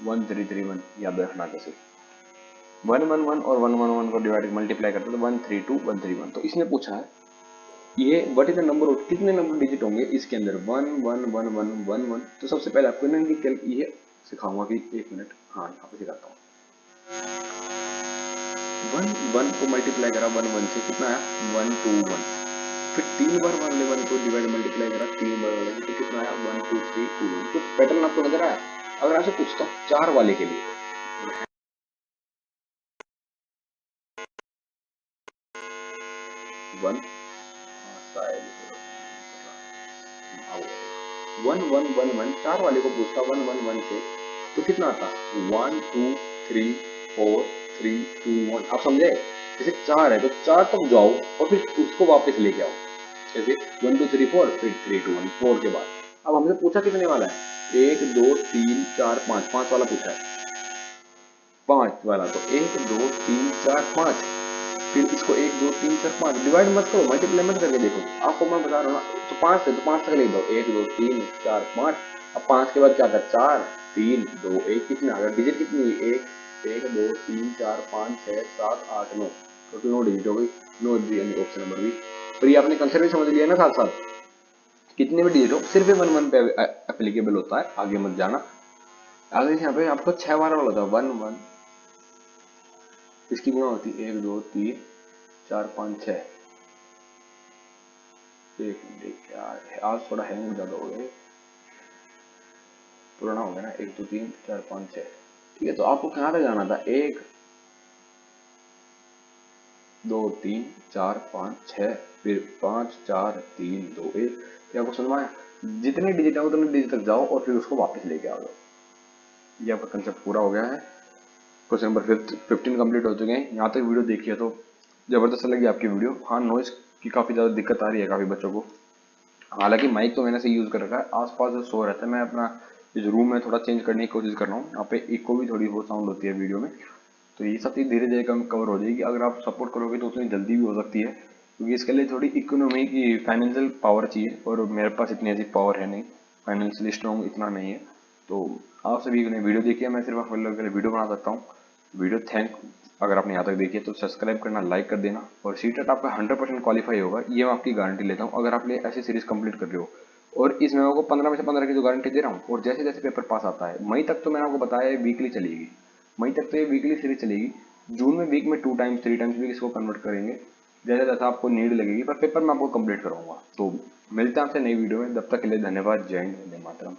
1331, याद रखना कैसे। 1 1 1 और 1 1 1 को डिवाइड मल्टीप्लाई करते हैं तो 132 131। तो इसने पूछा है ये what is the number of, कितने नंबर डिजिट होंगे इसके अंदर 1 1 1 1 1 1। तो सबसे पहले आपको ना ये सिखाऊंगा कि 1 मिनट, हाँ यहाँ पे सिखाता हूँ। 1 1 को मल्टीप्लाई करा 1 1 से, कितना आया 1 2 1। फिर 3 बार 1 1 को डिवाइड मल्टीप्लाई करा 3 बार 1 तो कितना आया 1 2 3 2 1। तो पैटर्न आपको नजर आया। अगर आपसे पूछता हूँ 4 वाले के लिए 1 1 1 1 1 4 वाले को पूछता 1 1 1 से तो कितना आता 1 2 3 4 3 2 1। आप समझे, जैसे 4 है तो 4 तक जाओ और फिर उसको वापस लेके आओ, जैसे 1 2 3 4 फिर 3 2 1 4 के बाद। अब हमसे पूछा कितने वाला है 1 2 3 4 5, 5 वाला पूछा है, 5 वाला। तो 1 2 3 4 5, फिर इसको 1 2 3 4 5 डिवाइड मत करो, मल्टीप्लाई मत करके देखो, आपको मैं बता रहा हूँ ना। तो 5 से तो 5 तक ले दो 1 2 3 4 5। अब 5 के बाद क्या था 4 3 2 1, कितने आ गए डिजिट कितनी हुई 1 1 2 3 4 5 6 7 8 9, तो 9 डिजिट हो गई। 9 डिजिट ऑप्शन नंबर बी। पर ये आपने कंसेप्ट भी समझ लिया ना, साथ साथ कितने भी डिजिट हो सिर्फ 1 1 पे एप्लीकेबल होता है, आगे मत जाना। आगे यहाँ पे आपको 6 बार वाला होता है 1 1, इसकी गुणा होती है 1 2 3 4 5 6। एक मिनट क्या है, आज थोड़ा हैंग ज्यादा हो गया, पुराना हो गया ना। 1 2 3 4 5 6, ठीक है। तो आपको कहाँ तक जाना था 1 2 3 4 5 6, फिर 5 4 3 2 1। क्या आपको समझ में आया, जितने डिजिट है उतने डिजिट तक जाओ और फिर उसको वापस लेके आओ। ये आपका कंसेप्ट पूरा हो गया है। क्वेश्चन नंबर 15 कंप्लीट हो चुके हैं। यहाँ तक वीडियो देखिए तो जबरदस्त लगी आपकी वीडियो। हाँ, नॉइज की काफी ज्यादा दिक्कत आ रही है काफी बच्चों को, हालांकि माइक तो मैंने से यूज कर रखा है। आसपास जो शोर रहता है, मैं अपना इस रूम में थोड़ा चेंज करने की कोशिश कर रहा हूँ। यहाँ पे इको भी थोड़ी बहुत साउंड होती है वीडियो में, तो ये सब चीज़ धीरे धीरे कवर हो जाएगी। अगर आप सपोर्ट करोगे तो उतनी जल्दी भी हो सकती है, क्योंकि इसके लिए थोड़ी इकोनॉमी की फाइनेंशियल पावर चाहिए और मेरे पास इतनी ऐसी पावर है नहीं, फाइनेंशियली स्ट्रॉन्ग इतना नहीं है। तो आप सभी ने वीडियो देखी है, मैं सिर्फ आप लोगों के लिए वीडियो बना सकता हूँ। वीडियो अगर आपने यहाँ तक देखी है तो सब्सक्राइब करना, लाइक कर देना। और सीटेट आपका 100% क्वालिफाई होगा, ये मैं आपकी गारंटी लेता हूँ अगर आप ये ऐसी सीरीज कंप्लीट कर रहे हो। और इसमें मैं आपको 15 में से 15 की जो गारंटी दे रहा हूँ। और जैसे जैसे पेपर पास आता है, मई तक तो मैंने आपको बताया है वीकली चलेगी, मई तक तो ये वीकली सीरीज चलेगी। जून में वीक में 2 टाइम्स 3 टाइम्स वीक इसको कन्वर्ट करेंगे, जैसे जैसा आपको नीड लगेगी, पर पेपर मैं आपको कंप्लीट कराऊंगा। तो मिलते हैं आपसे नई वीडियो में, तब तक के लिए धन्यवाद। जय हिंद, वंदे मातरम।